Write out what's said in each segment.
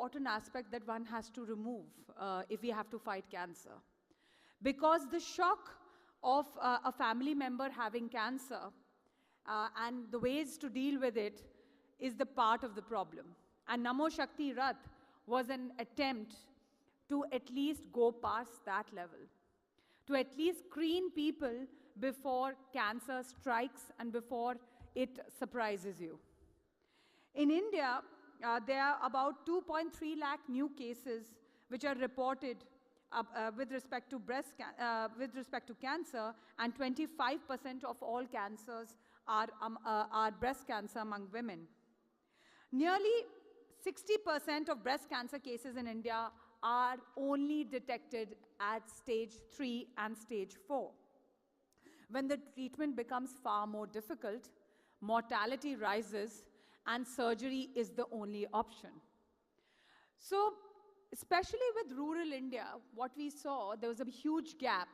important aspect that one has to remove if we have to fight cancer. Because the shock of a family member having cancer and the ways to deal with it is the part of the problem. And Namo Shakti Rath was an attempt to at least go past that level, to at least screen people before cancer strikes and before it surprises you. In India, there are about 2.3 lakh new cases which are reported with respect to cancer, and 25% of all cancers are breast cancer among women. Nearly 60% of breast cancer cases in India are only detected at stage 3 and stage 4. When the treatment becomes far more difficult, mortality rises, and surgery is the only option. So, especially with rural India, what we saw, there was a huge gap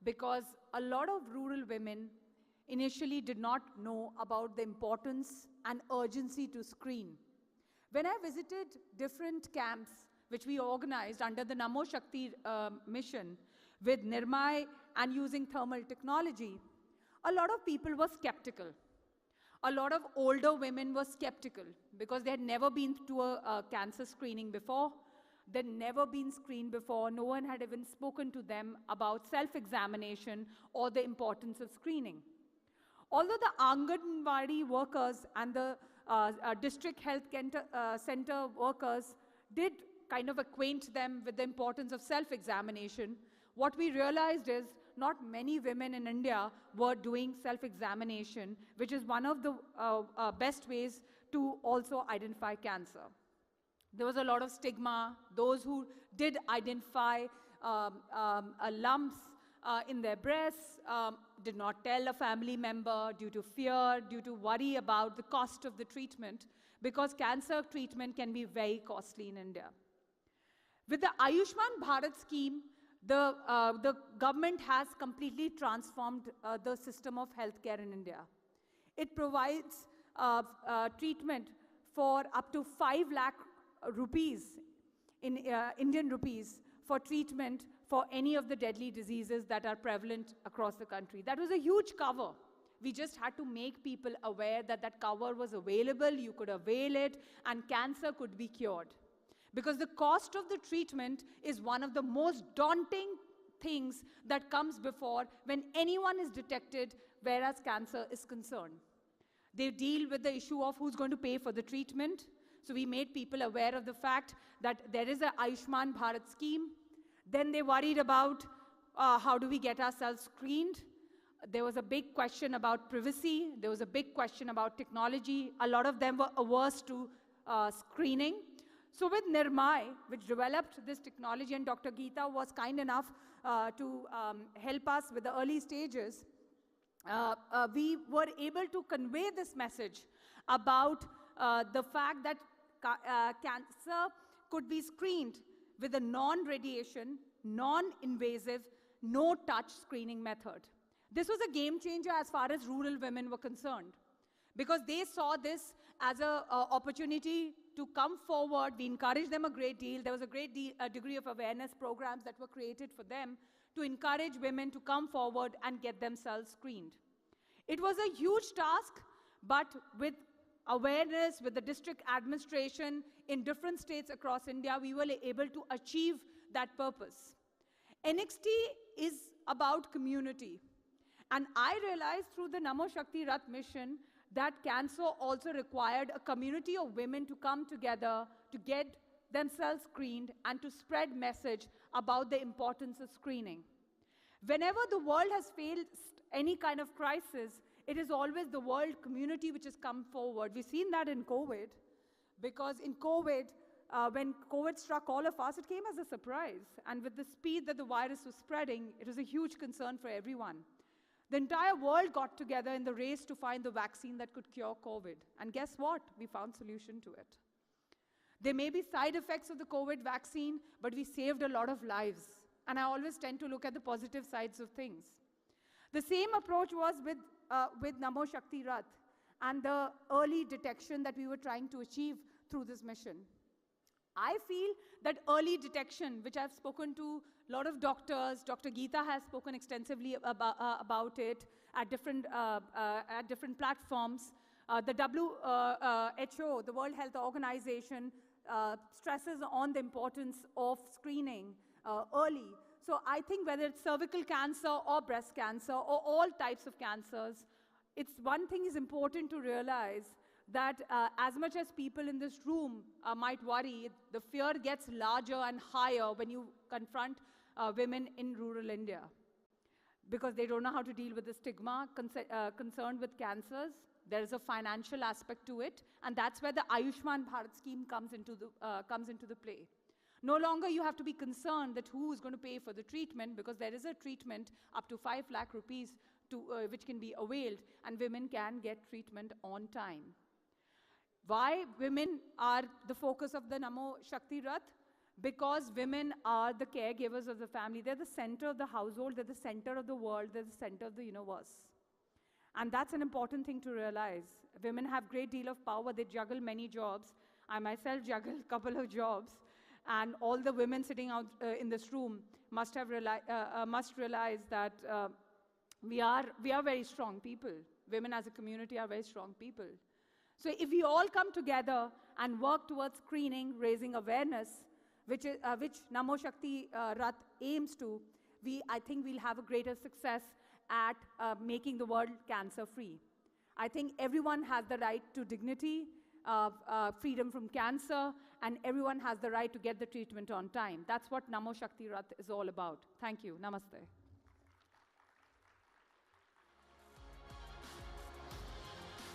because a lot of rural women initially did not know about the importance and urgency to screen. When I visited different camps, which we organized under the Namo Shakti mission with Nirmay and using thermal technology, a lot of people were skeptical. A lot of older women were skeptical because they had never been to a cancer screening before. They'd never been screened before. No one had even spoken to them about self-examination or the importance of screening. Although the Anganwadi workers and the district health center workers did kind of acquaint them with the importance of self-examination, what we realized is not many women in India were doing self-examination, which is one of the best ways to also identify cancer. There was a lot of stigma. Those who did identify lumps in their breasts did not tell a family member due to fear, due to worry about the cost of the treatment, because cancer treatment can be very costly in India. With the Ayushman Bharat scheme, the government has completely transformed the system of healthcare in India. It provides treatment for up to 5 lakh rupees in Indian rupees for treatment for any of the deadly diseases that are prevalent across the country. That was a huge cover. We just had to make people aware that that cover was available, you could avail it, and cancer could be cured. Because the cost of the treatment is one of the most daunting things that comes before when anyone is detected, whereas cancer is concerned. They deal with the issue of who's going to pay for the treatment. So we made people aware of the fact that there is a Ayushman Bharat scheme. Then they worried about how do we get ourselves screened. There was a big question about privacy. There was a big question about technology. A lot of them were averse to screening. So with Nirmay, which developed this technology, and Dr. Geeta was kind enough to help us with the early stages, we were able to convey this message about the fact that cancer could be screened with a non-radiation, non-invasive, no-touch screening method. This was a game changer as far as rural women were concerned, because they saw this as an opportunity to come forward. We encouraged them a great deal. There was a great degree of awareness programs that were created for them to encourage women to come forward and get themselves screened. It was a huge task, but with awareness, with the district administration in different states across India, we were able to achieve that purpose. NXT is about community. And I realized through the Namo Shakti Rath mission that cancer also required a community of women to come together to get themselves screened and to spread message about the importance of screening. Whenever the world has faced any kind of crisis, it is always the world community which has come forward. We've seen that in COVID, because in COVID, when COVID struck all of us, it came as a surprise. And with the speed that the virus was spreading, it was a huge concern for everyone. The entire world got together in the race to find the vaccine that could cure COVID. And guess what? We found a solution to it. There may be side effects of the COVID vaccine, but we saved a lot of lives. And I always tend to look at the positive sides of things. The same approach was with Namo Shakti Rath and the early detection that we were trying to achieve through this mission. I feel that early detection, which I've spoken to a lot of doctors, Dr. Geeta has spoken extensively about it at different platforms. The WHO, the World Health Organization, stresses on the importance of screening early. So I think whether it's cervical cancer or breast cancer or all types of cancers, it's one thing is important to realize that as much as people in this room might worry, the fear gets larger and higher when you confront women in rural India, because they don't know how to deal with the stigma concerned with cancers. There is a financial aspect to it, and that's where the Ayushman Bharat scheme comes into the play. No longer you have to be concerned that who is going to pay for the treatment, because there is a treatment up to 5 lakh rupees which can be availed, and women can get treatment on time. Why women are the focus of the Namo Shakti Rath? Because women are the caregivers of the family. They're the center of the household, they're the center of the world, they're the center of the universe. And that's an important thing to realize. Women have a great deal of power. They juggle many jobs. I myself juggle a couple of jobs. And all the women sitting out in this room must realize that we are very strong people. Women as a community are very strong people. So if we all come together and work towards screening, raising awareness, which Namo Shakti Rath aims to, I think we'll have a greater success at making the world cancer-free. I think everyone has the right to dignity, freedom from cancer, and everyone has the right to get the treatment on time. That's what Namo Shakti Rath is all about. Thank you. Namaste.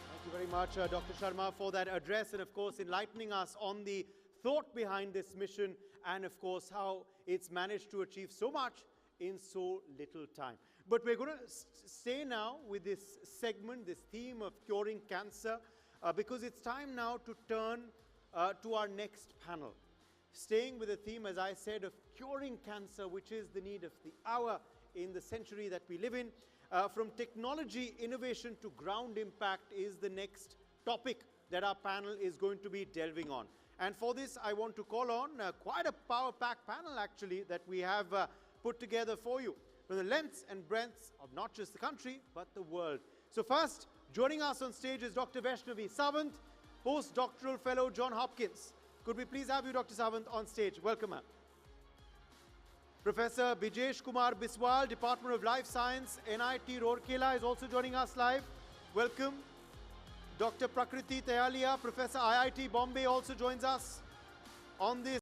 Thank you very much, Dr. Sharma, for that address and, of course, enlightening us on the thought behind this mission and, of course, how it's managed to achieve so much in so little time. But we're going to stay now with this segment, this theme of curing cancer, because it's time now to turn to our next panel. Staying with the theme, as I said, of curing cancer, which is the need of the hour in the century that we live in. From technology innovation to ground impact is the next topic that our panel is going to be delving on. And for this, I want to call on quite a power-packed panel, actually, that we have put together for you, from the lengths and breadths of not just the country, but the world. So first, joining us on stage is Dr. Vaishnavi Sawant, postdoctoral fellow, John Hopkins. Could we please have you, Dr. Sawant, on stage? Welcome, ma'am. Professor Bijesh Kumar Biswal, Department of Life Science, NIT Rourkela, is also joining us live. Welcome. Dr. Prakriti Tehalia, Professor IIT Bombay, also joins us on this